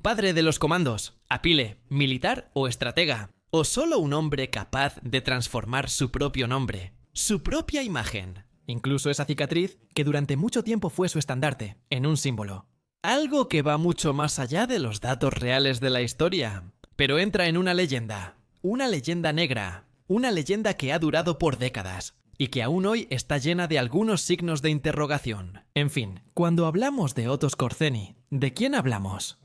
Padre de los comandos, Apile, militar o estratega, o solo un hombre capaz de transformar su propio nombre, su propia imagen, incluso esa cicatriz que durante mucho tiempo fue su estandarte, en un símbolo. Algo que va mucho más allá de los datos reales de la historia, pero entra en una leyenda negra, una leyenda que ha durado por décadas y que aún hoy está llena de algunos signos de interrogación. En fin, cuando hablamos de Otto Skorzeny, ¿de quién hablamos?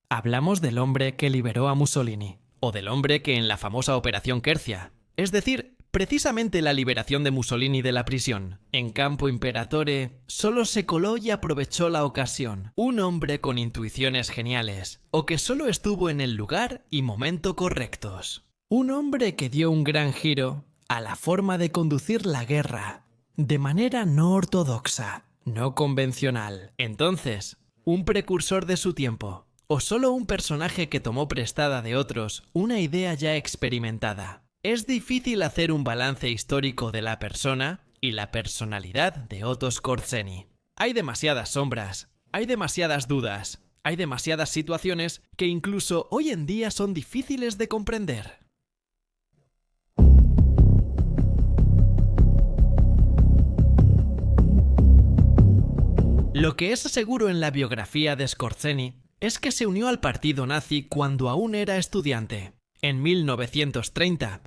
Hablamos del hombre que liberó a Mussolini, o del hombre que en la famosa Operación Quercia, es decir, precisamente la liberación de Mussolini de la prisión, en Campo Imperatore, solo se coló y aprovechó la ocasión. Un hombre con intuiciones geniales, o que solo estuvo en el lugar y momento correctos. Un hombre que dio un gran giro a la forma de conducir la guerra, de manera no ortodoxa, no convencional. Entonces, un precursor de su tiempo, o solo un personaje que tomó prestada de otros una idea ya experimentada. Es difícil hacer un balance histórico de la persona y la personalidad de Otto Skorzeny. Hay demasiadas sombras, hay demasiadas dudas, hay demasiadas situaciones que incluso hoy en día son difíciles de comprender. Lo que es seguro en la biografía de Skorzeny es que se unió al partido nazi cuando aún era estudiante, en 1930.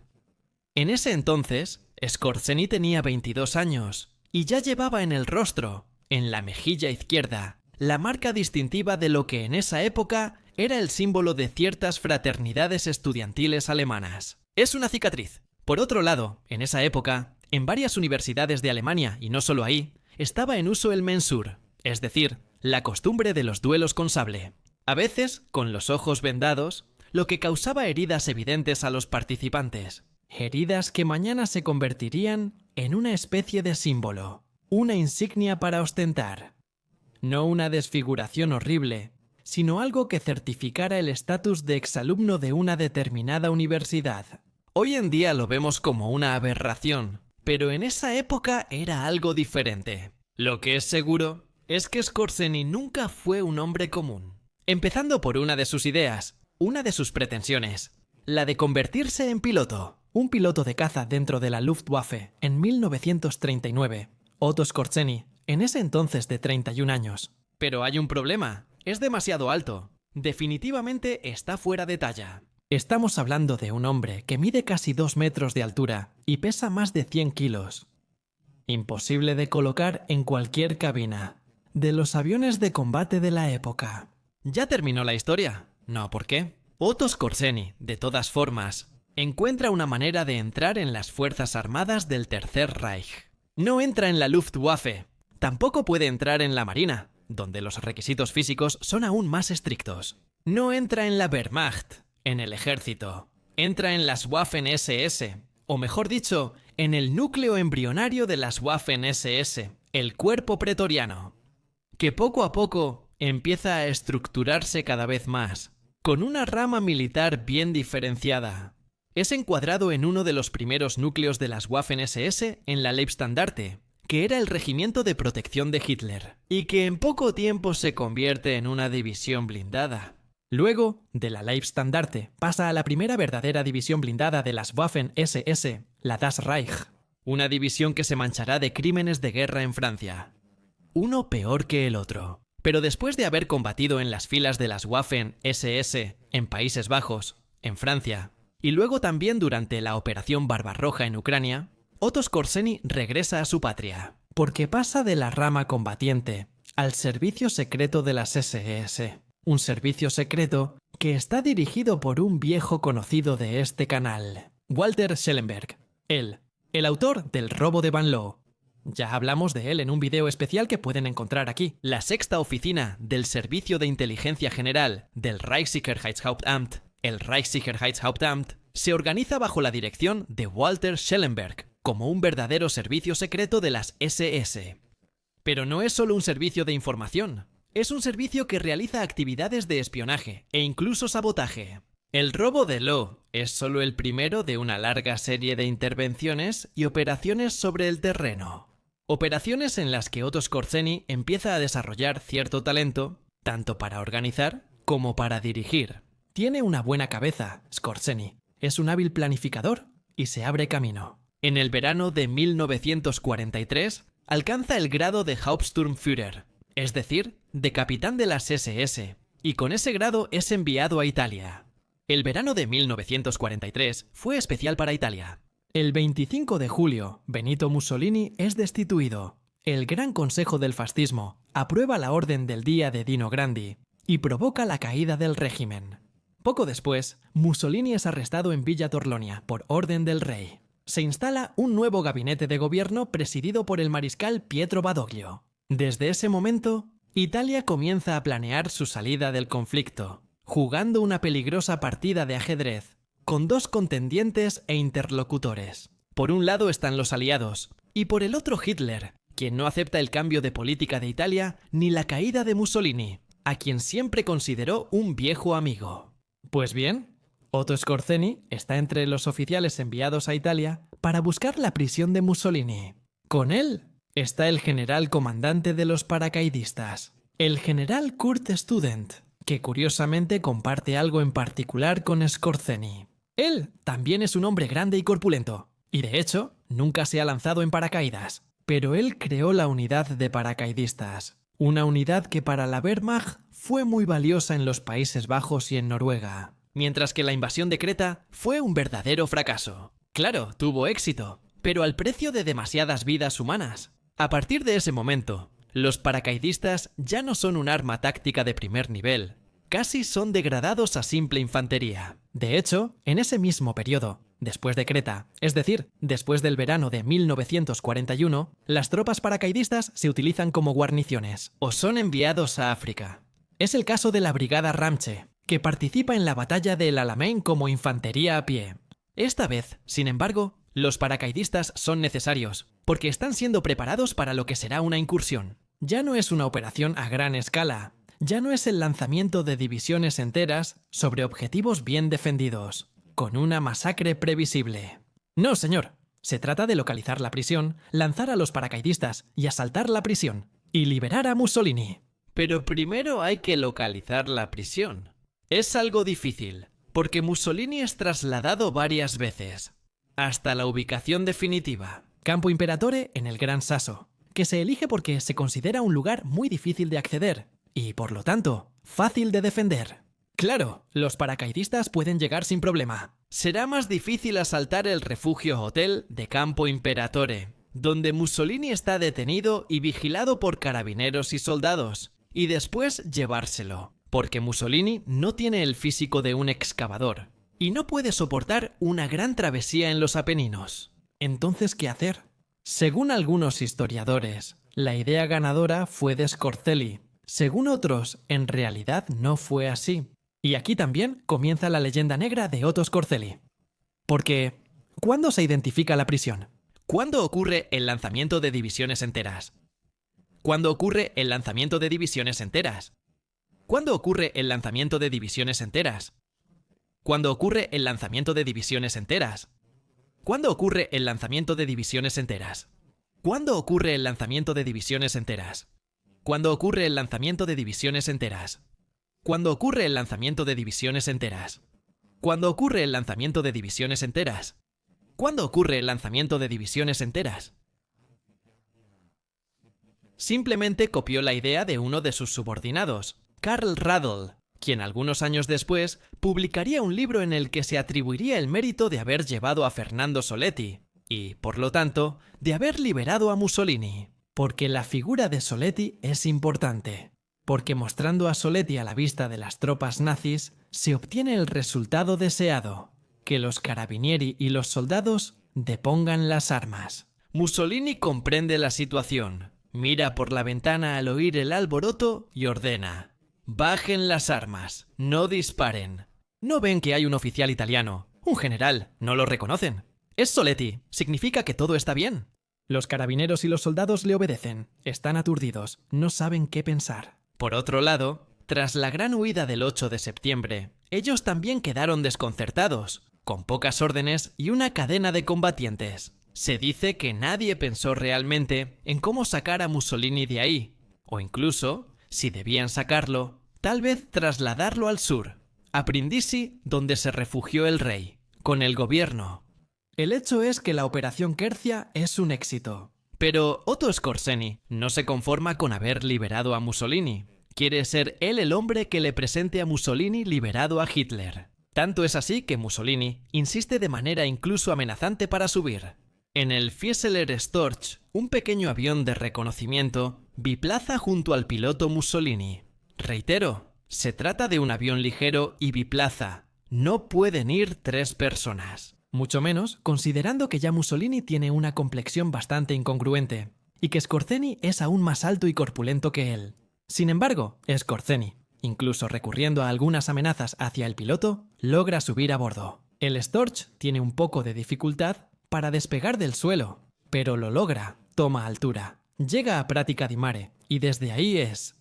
En ese entonces, Skorzeny tenía 22 años y ya llevaba en el rostro, en la mejilla izquierda, la marca distintiva de lo que en esa época era el símbolo de ciertas fraternidades estudiantiles alemanas. Es una cicatriz. Por otro lado, en esa época, en varias universidades de Alemania, y no solo ahí, estaba en uso el mensur, es decir, la costumbre de los duelos con sable. A veces, con los ojos vendados, lo que causaba heridas evidentes a los participantes. Heridas que mañana se convertirían en una especie de símbolo, una insignia para ostentar. No una desfiguración horrible, sino algo que certificara el estatus de exalumno de una determinada universidad. Hoy en día lo vemos como una aberración, pero en esa época era algo diferente. Lo que es seguro es que Skorzeny nunca fue un hombre común. Empezando por una de sus ideas, una de sus pretensiones, la de convertirse en piloto. Un piloto de caza dentro de la Luftwaffe en 1939. Otto Skorzeny, en ese entonces de 31 años. Pero hay un problema, es demasiado alto. Definitivamente está fuera de talla. Estamos hablando de un hombre que mide casi 2 metros de altura y pesa más de 100 kilos. Imposible de colocar en cualquier cabina de los aviones de combate de la época. ¿Ya terminó la historia? No, ¿por qué? Otto Skorzeny, de todas formas, encuentra una manera de entrar en las Fuerzas Armadas del Tercer Reich. No entra en la Luftwaffe, tampoco puede entrar en la Marina, donde los requisitos físicos son aún más estrictos. No entra en la Wehrmacht, en el ejército. Entra en las Waffen-SS, o mejor dicho, en el núcleo embrionario de las Waffen-SS, el cuerpo pretoriano, que poco a poco empieza a estructurarse cada vez más, con una rama militar bien diferenciada. Es encuadrado en uno de los primeros núcleos de las Waffen-SS en la Leibstandarte, que era el regimiento de protección de Hitler, y que en poco tiempo se convierte en una división blindada. Luego, de la Leibstandarte, pasa a la primera verdadera división blindada de las Waffen-SS, la Das Reich, una división que se manchará de crímenes de guerra en Francia. Uno peor que el otro. Pero después de haber combatido en las filas de las Waffen-SS en Países Bajos, en Francia, y luego también durante la Operación Barbarroja en Ucrania, Otto Skorzeny regresa a su patria, porque pasa de la rama combatiente al servicio secreto de las SS, un servicio secreto que está dirigido por un viejo conocido de este canal, Walter Schellenberg, el autor del robo de Van Loo. Ya hablamos de él en un video especial que pueden encontrar aquí. La sexta oficina del Servicio de Inteligencia General del Reichssicherheitshauptamt, el Reichssicherheitshauptamt, se organiza bajo la dirección de Walter Schellenberg, como un verdadero servicio secreto de las SS. Pero no es solo un servicio de información, es un servicio que realiza actividades de espionaje e incluso sabotaje. El robo de Loo es solo el primero de una larga serie de intervenciones y operaciones sobre el terreno. Operaciones en las que Otto Skorzeny empieza a desarrollar cierto talento, tanto para organizar como para dirigir. Tiene una buena cabeza, Skorzeny. Es un hábil planificador y se abre camino. En el verano de 1943 alcanza el grado de Hauptsturmführer, es decir, de capitán de las SS, y con ese grado es enviado a Italia. El verano de 1943 fue especial para Italia. El 25 de julio, Benito Mussolini es destituido. El Gran Consejo del Fascismo aprueba la Orden del Día de Dino Grandi y provoca la caída del régimen. Poco después, Mussolini es arrestado en Villa Torlonia por orden del rey. Se instala un nuevo gabinete de gobierno presidido por el mariscal Pietro Badoglio. Desde ese momento, Italia comienza a planear su salida del conflicto, jugando una peligrosa partida de ajedrez, con dos contendientes e interlocutores. Por un lado están los aliados, y por el otro Hitler, quien no acepta el cambio de política de Italia ni la caída de Mussolini, a quien siempre consideró un viejo amigo. Pues bien, Otto Skorzeny está entre los oficiales enviados a Italia para buscar la prisión de Mussolini. Con él está el general comandante de los paracaidistas, el general Kurt Student, que curiosamente comparte algo en particular con Skorzeny. Él también es un hombre grande y corpulento, y de hecho nunca se ha lanzado en paracaídas, pero él creó la unidad de paracaidistas, una unidad que para la Wehrmacht fue muy valiosa en los Países Bajos y en Noruega, mientras que la invasión de Creta fue un verdadero fracaso. Claro, tuvo éxito, pero al precio de demasiadas vidas humanas. A partir de ese momento, los paracaidistas ya no son un arma táctica de primer nivel, casi son degradados a simple infantería. De hecho, en ese mismo periodo, después de Creta, es decir, después del verano de 1941, las tropas paracaidistas se utilizan como guarniciones o son enviados a África. Es el caso de la Brigada Ramche, que participa en la batalla de El Alamein como infantería a pie. Esta vez, sin embargo, los paracaidistas son necesarios, porque están siendo preparados para lo que será una incursión. Ya no es una operación a gran escala, ya no es el lanzamiento de divisiones enteras sobre objetivos bien defendidos, con una masacre previsible. No, señor. Se trata de localizar la prisión, lanzar a los paracaidistas y asaltar la prisión, y liberar a Mussolini. Pero primero hay que localizar la prisión. Es algo difícil, porque Mussolini es trasladado varias veces, hasta la ubicación definitiva, Campo Imperatore en el Gran Sasso, que se elige porque se considera un lugar muy difícil de acceder, y por lo tanto, fácil de defender. Claro, los paracaidistas pueden llegar sin problema. Será más difícil asaltar el refugio hotel de Campo Imperatore, donde Mussolini está detenido y vigilado por carabineros y soldados, y después llevárselo, porque Mussolini no tiene el físico de un excavador, y no puede soportar una gran travesía en los Apeninos. Entonces, ¿qué hacer? Según algunos historiadores, la idea ganadora fue de Scorzelli. Según otros, en realidad no fue así. Y aquí también comienza la leyenda negra de Otto Scorzelli. Porque, ¿cuándo se identifica la prisión? ¿Cuándo ocurre el lanzamiento de divisiones enteras? ¿Cuándo ocurre el lanzamiento de divisiones enteras? ¿Cuándo ocurre el lanzamiento de divisiones enteras? ¿Cuándo ocurre el lanzamiento de divisiones enteras? ¿Cuándo ocurre el lanzamiento de divisiones enteras? ¿Cuándo ocurre el lanzamiento de divisiones enteras? ¿Cuándo ocurre el lanzamiento de divisiones enteras? ¿Cuándo ocurre el lanzamiento de divisiones enteras? ¿Cuándo ocurre el lanzamiento de divisiones enteras? ¿Cuándo ocurre el lanzamiento de divisiones enteras? Simplemente copió la idea de uno de sus subordinados, Karl Radl, quien algunos años después publicaría un libro en el que se atribuiría el mérito de haber llevado a Fernando Soletti y, por lo tanto, de haber liberado a Mussolini. Porque la figura de Soletti es importante. Porque mostrando a Soletti a la vista de las tropas nazis, se obtiene el resultado deseado, que los carabinieri y los soldados depongan las armas. Mussolini comprende la situación, mira por la ventana al oír el alboroto y ordena: bajen las armas, no disparen. No ven que hay un oficial italiano, un general, no lo reconocen. Es Soletti, significa que todo está bien. Los carabineros y los soldados le obedecen, están aturdidos, no saben qué pensar. Por otro lado, tras la gran huida del 8 de septiembre, ellos también quedaron desconcertados, con pocas órdenes y una cadena de combatientes. Se dice que nadie pensó realmente en cómo sacar a Mussolini de ahí, o incluso, si debían sacarlo, Tal vez trasladarlo al sur, a Brindisi, donde se refugió el rey, con el gobierno. El hecho es que la Operación Quercia es un éxito. Pero Otto Skorzeny no se conforma con haber liberado a Mussolini. Quiere ser él el hombre que le presente a Mussolini liberado a Hitler. Tanto es así que Mussolini insiste de manera incluso amenazante para subir. En el Fieseler Storch, un pequeño avión de reconocimiento biplaza junto al piloto Mussolini. Reitero, se trata de un avión ligero y biplaza. No pueden ir 3 personas. Mucho menos considerando que ya Mussolini tiene una complexión bastante incongruente y que Skorzeny es aún más alto y corpulento que él. Sin embargo, Skorzeny, incluso recurriendo a algunas amenazas hacia el piloto, logra subir a bordo. El Storch tiene un poco de dificultad para despegar del suelo, pero lo logra, toma altura, llega a Pratica di Mare y desde ahí es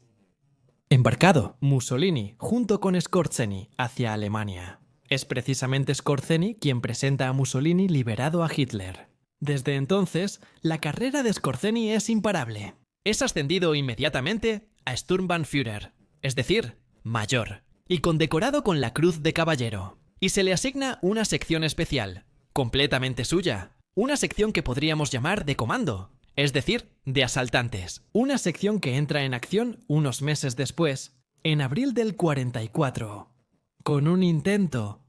embarcado Mussolini junto con Skorzeny hacia Alemania. Es precisamente Skorzeny quien presenta a Mussolini liberado a Hitler. Desde entonces, la carrera de Skorzeny es imparable. Es ascendido inmediatamente a Sturmbannführer, es decir, mayor, y condecorado con la Cruz de Caballero. Y se le asigna una sección especial, completamente suya, una sección que podríamos llamar de comando, es decir, de asaltantes. Una sección que entra en acción unos meses después, en abril del 44. Con un intento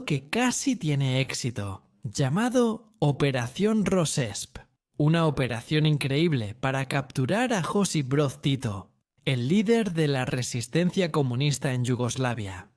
que casi tiene éxito, llamado Operación Rosesp. Una operación increíble para capturar a Josip Broz Tito, el líder de la resistencia comunista en Yugoslavia.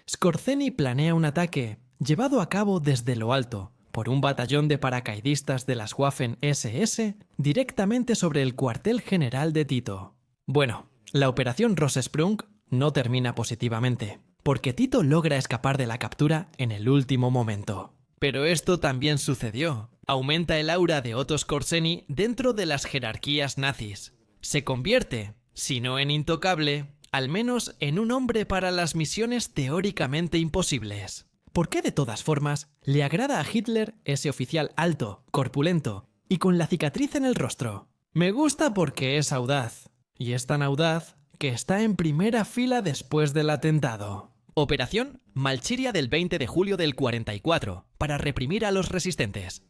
Skorzeny planea un ataque llevado a cabo desde lo alto por un batallón de paracaidistas de las Waffen-SS directamente sobre el cuartel general de Tito. Bueno, la operación Rosesprung no termina positivamente, porque Tito logra escapar de la captura en el último momento. Pero esto también sucedió. Aumenta el aura de Otto Skorzeny dentro de las jerarquías nazis. Se convierte, si no en intocable, al menos en un hombre para las misiones teóricamente imposibles. ¿Por qué de todas formas le agrada a Hitler ese oficial alto, corpulento y con la cicatriz en el rostro? Me gusta porque es audaz, y es tan audaz que está en primera fila después del atentado. Operación Malchiria del 20 de julio del 44, para reprimir a los resistentes.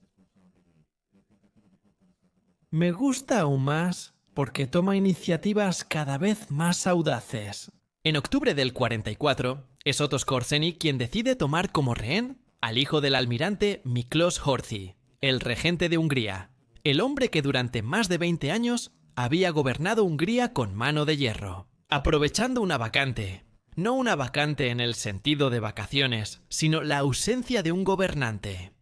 Me gusta aún más porque toma iniciativas cada vez más audaces. En octubre del 44, es Otto Skorzeny quien decide tomar como rehén al hijo del almirante Miklós Horthy, el regente de Hungría, el hombre que durante más de 20 años había gobernado Hungría con mano de hierro, aprovechando una vacante. No una vacante en el sentido de vacaciones, sino la ausencia de un gobernante.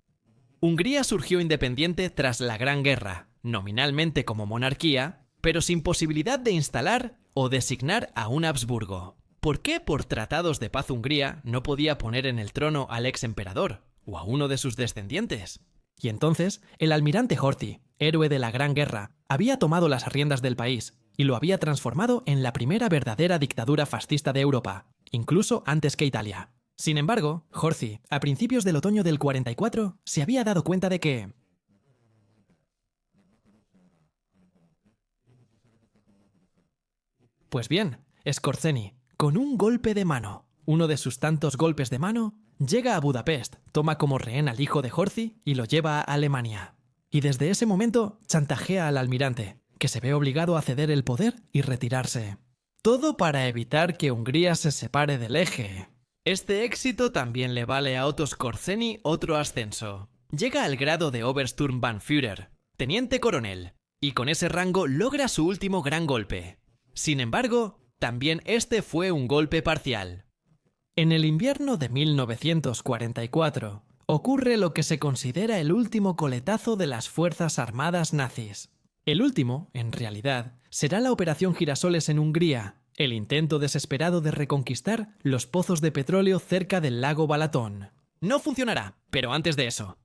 Hungría surgió independiente tras la Gran Guerra, nominalmente como monarquía, pero sin posibilidad de instalar o designar a un Habsburgo. ¿Por qué por tratados de paz Hungría no podía poner en el trono al ex emperador o a uno de sus descendientes? Y entonces, el almirante Horthy, héroe de la Gran Guerra, había tomado las riendas del país y lo había transformado en la primera verdadera dictadura fascista de Europa, incluso antes que Italia. Sin embargo, Horthy, a principios del otoño del 44, se había dado cuenta de que pues bien, Skorzeny, con un golpe de mano, uno de sus tantos golpes de mano, llega a Budapest, toma como rehén al hijo de Horthy y lo lleva a Alemania. Y desde ese momento chantajea al almirante, que se ve obligado a ceder el poder y retirarse. Todo para evitar que Hungría se separe del eje. Este éxito también le vale a Otto Skorzeny otro ascenso. Llega al grado de Obersturmbannführer, teniente coronel, y con ese rango logra su último gran golpe. Sin embargo, también este fue un golpe parcial. En el invierno de 1944 ocurre lo que se considera el último coletazo de las fuerzas armadas nazis. El último, en realidad, será la Operación Girasoles en Hungría, el intento desesperado de reconquistar los pozos de petróleo cerca del lago Balatón. No funcionará, pero antes de eso.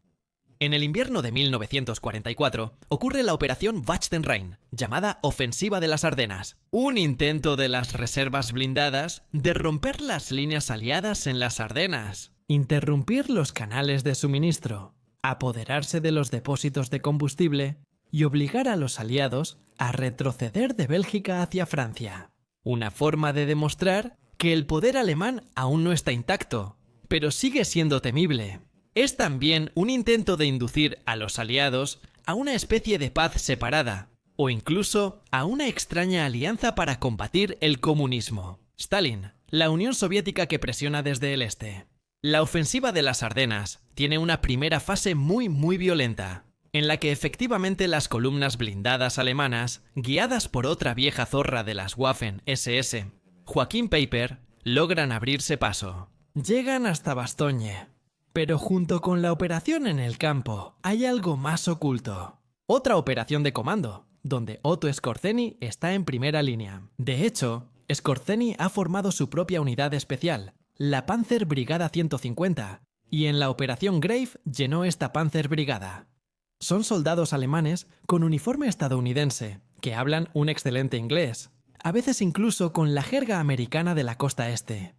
En el invierno de 1944 ocurre la Operación Wagenrein, llamada Ofensiva de las Ardenas, un intento de las reservas blindadas de romper las líneas aliadas en las Ardenas, interrumpir los canales de suministro, apoderarse de los depósitos de combustible y obligar a los aliados a retroceder de Bélgica hacia Francia. Una forma de demostrar que el poder alemán aún no está intacto, pero sigue siendo temible. Es también un intento de inducir a los aliados a una especie de paz separada, o incluso a una extraña alianza para combatir el comunismo. Stalin, la Unión Soviética que presiona desde el este. La ofensiva de las Ardenas tiene una primera fase muy violenta, en la que efectivamente las columnas blindadas alemanas, guiadas por otra vieja zorra de las Waffen-SS, Joachim Peiper, logran abrirse paso. Llegan hasta Bastogne, pero junto con la operación en el campo hay algo más oculto. Otra operación de comando, donde Otto Skorzeny está en primera línea. De hecho, Skorzeny ha formado su propia unidad especial, la Panzer Brigada 150, y en la operación Grave llenó esta Panzer Brigada. Son soldados alemanes con uniforme estadounidense, que hablan un excelente inglés, a veces incluso con la jerga americana de la costa este.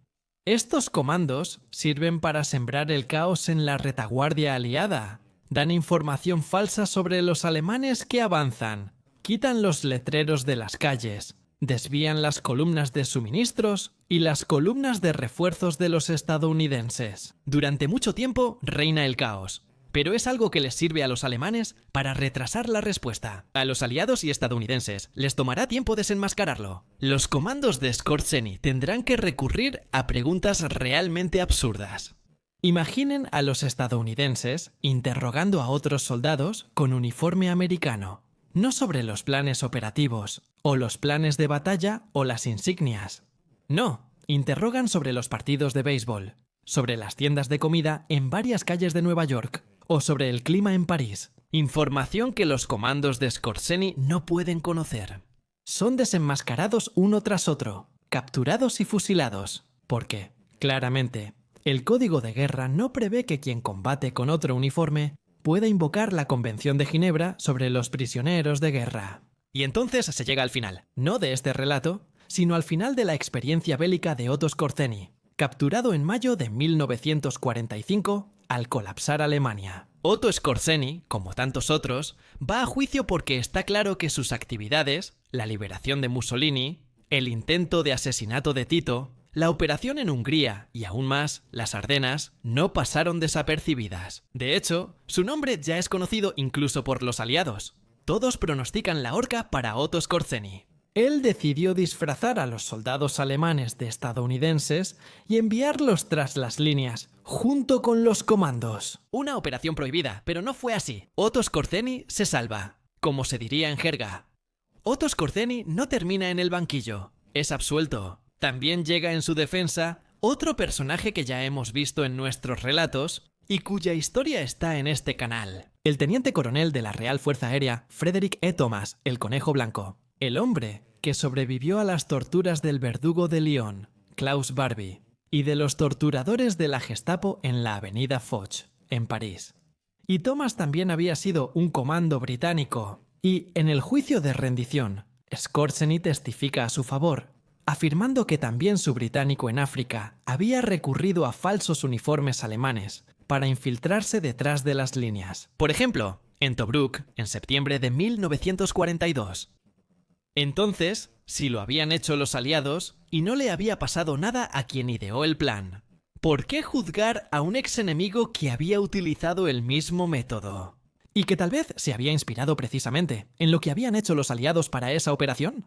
Estos comandos sirven para sembrar el caos en la retaguardia aliada. Dan información falsa sobre los alemanes que avanzan, quitan los letreros de las calles, desvían las columnas de suministros y las columnas de refuerzos de los estadounidenses. Durante mucho tiempo reina el caos, pero es algo que les sirve a los alemanes para retrasar la respuesta. A los aliados y estadounidenses les tomará tiempo desenmascararlo. Los comandos de Skorzeny tendrán que recurrir a preguntas realmente absurdas. Imaginen a los estadounidenses interrogando a otros soldados con uniforme americano, no sobre los planes operativos, o los planes de batalla o las insignias. No, interrogan sobre los partidos de béisbol, sobre las tiendas de comida en varias calles de Nueva York, o sobre el clima en París. Información que los comandos de Skorzeny no pueden conocer. Son desenmascarados uno tras otro, capturados y fusilados, porque, claramente, el código de guerra no prevé que quien combate con otro uniforme pueda invocar la Convención de Ginebra sobre los prisioneros de guerra. Y entonces se llega al final, no de este relato, sino al final de la experiencia bélica de Otto Skorzeny, capturado en mayo de 1945 al colapsar Alemania. Otto Skorzeny, como tantos otros, va a juicio porque está claro que sus actividades, la liberación de Mussolini, el intento de asesinato de Tito, la operación en Hungría y aún más, las Ardenas, no pasaron desapercibidas. De hecho, su nombre ya es conocido incluso por los aliados. Todos pronostican la horca para Otto Skorzeny. Él decidió disfrazar a los soldados alemanes de estadounidenses y enviarlos tras las líneas, junto con los comandos. Una operación prohibida, pero no fue así. Otto Skorzeny se salva, como se diría en jerga. Otto Skorzeny no termina en el banquillo, es absuelto. También llega en su defensa otro personaje que ya hemos visto en nuestros relatos y cuya historia está en este canal. El teniente coronel de la Real Fuerza Aérea, Frederick E. Thomas, el Conejo Blanco. El hombre que sobrevivió a las torturas del verdugo de Lyon, Klaus Barbie, y de los torturadores de la Gestapo en la avenida Foch, en París. Y Thomas también había sido un comando británico. Y en el juicio de rendición, Skorzeny testifica a su favor, afirmando que también su británico en África había recurrido a falsos uniformes alemanes para infiltrarse detrás de las líneas. Por ejemplo, en Tobruk, en septiembre de 1942. Entonces, si lo habían hecho los aliados y no le había pasado nada a quien ideó el plan, ¿por qué juzgar a un exenemigo que había utilizado el mismo método? ¿Y que tal vez se había inspirado precisamente en lo que habían hecho los aliados para esa operación?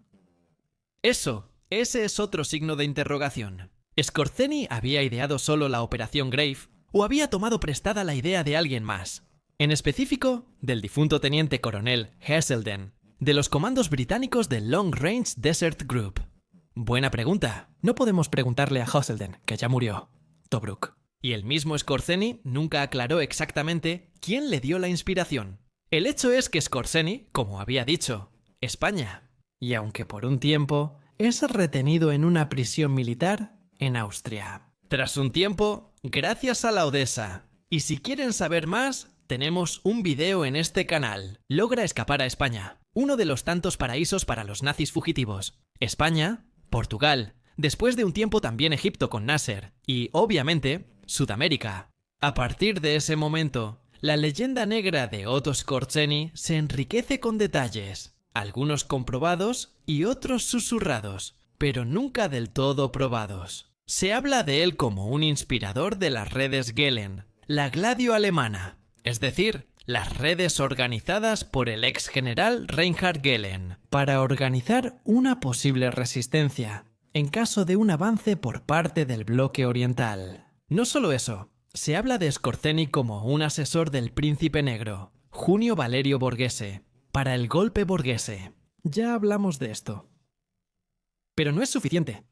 Ese es otro signo de interrogación. ¿Skorzeny había ideado solo la operación Grave o había tomado prestada la idea de alguien más? En específico, del difunto teniente coronel Heselden, de los comandos británicos del Long Range Desert Group. Buena pregunta. No podemos preguntarle a Heselden, que ya murió. Tobruk. Y el mismo Skorzeny nunca aclaró exactamente quién le dio la inspiración. El hecho es que Skorzeny, como había dicho, España. Y aunque por un tiempo es retenido en una prisión militar en Austria. Tras un tiempo, gracias a la Odessa. Y si quieren saber más, tenemos un video en este canal. Logra escapar a España, uno de los tantos paraísos para los nazis fugitivos. España, Portugal, después de un tiempo también Egipto con Nasser y, obviamente, Sudamérica. A partir de ese momento, la leyenda negra de Otto Skorzeny se enriquece con detalles, algunos comprobados y otros susurrados, pero nunca del todo probados. Se habla de él como un inspirador de las redes Gehlen, la Gladio alemana, es decir, las redes organizadas por el ex general Reinhard Gehlen, para organizar una posible resistencia, en caso de un avance por parte del bloque oriental. No solo eso, se habla de Skorzeny como un asesor del príncipe negro, Junio Valerio Borghese, para el golpe Borghese. Ya hablamos de esto. Pero no es suficiente.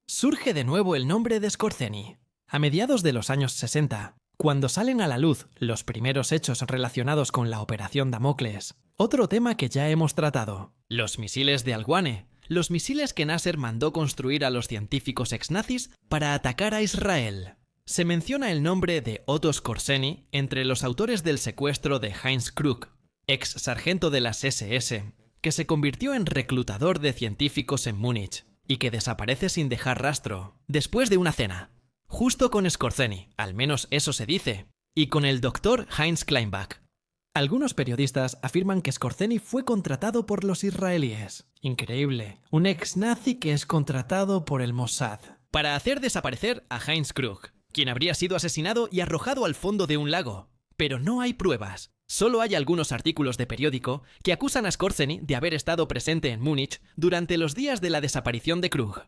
Surge de nuevo el nombre de Skorzeny. A mediados de los años 60, cuando salen a la luz los primeros hechos relacionados con la Operación Damocles, otro tema que ya hemos tratado, los misiles de Al-Wane, los misiles que Nasser mandó construir a los científicos ex-nazis para atacar a Israel. Se menciona el nombre de Otto Skorzeny entre los autores del secuestro de Heinz Krug, ex sargento de las SS, que se convirtió en reclutador de científicos en Múnich y que desaparece sin dejar rastro, después de una cena, justo con Skorzeny, al menos eso se dice, y con el doctor Heinz Kleinbach. Algunos periodistas afirman que Skorzeny fue contratado por los israelíes. Increíble, un ex-nazi que es contratado por el Mossad para hacer desaparecer a Heinz Krug, quien habría sido asesinado y arrojado al fondo de un lago. Pero no hay pruebas. Solo hay algunos artículos de periódico que acusan a Skorzeny de haber estado presente en Múnich durante los días de la desaparición de Krug.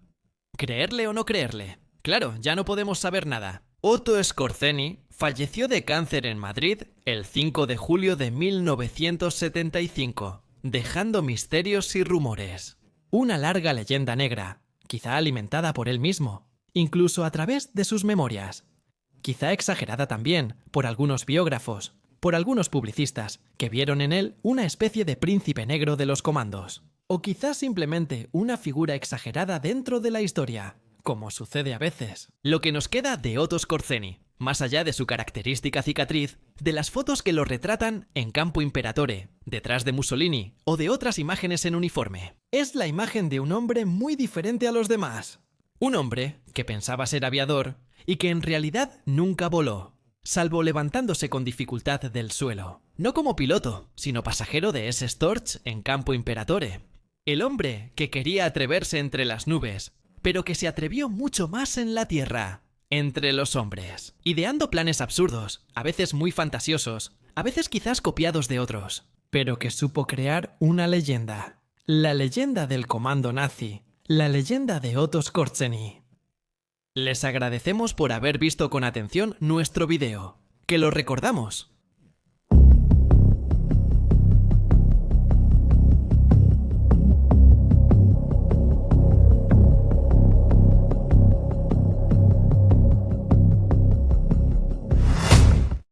¿Creerle o no creerle? Claro, ya no podemos saber nada. Otto Skorzeny falleció de cáncer en Madrid el 5 de julio de 1975, dejando misterios y rumores. Una larga leyenda negra, quizá alimentada por él mismo, incluso a través de sus memorias. Quizá exagerada también por algunos biógrafos, por algunos publicistas que vieron en él una especie de príncipe negro de los comandos. O quizá simplemente una figura exagerada dentro de la historia, como sucede a veces. Lo que nos queda de Otto Skorzeny, más allá de su característica cicatriz, de las fotos que lo retratan en Campo Imperatore, detrás de Mussolini o de otras imágenes en uniforme, es la imagen de un hombre muy diferente a los demás. Un hombre que pensaba ser aviador y que en realidad nunca voló, salvo levantándose con dificultad del suelo. No como piloto, sino pasajero de ese Storch en Campo Imperatore. El hombre que quería atreverse entre las nubes, pero que se atrevió mucho más en la tierra, entre los hombres, ideando planes absurdos, a veces muy fantasiosos, a veces quizás copiados de otros, pero que supo crear una leyenda. La leyenda del comando nazi, la leyenda de Otto Skorzeny. Les agradecemos por haber visto con atención nuestro video, que lo recordamos,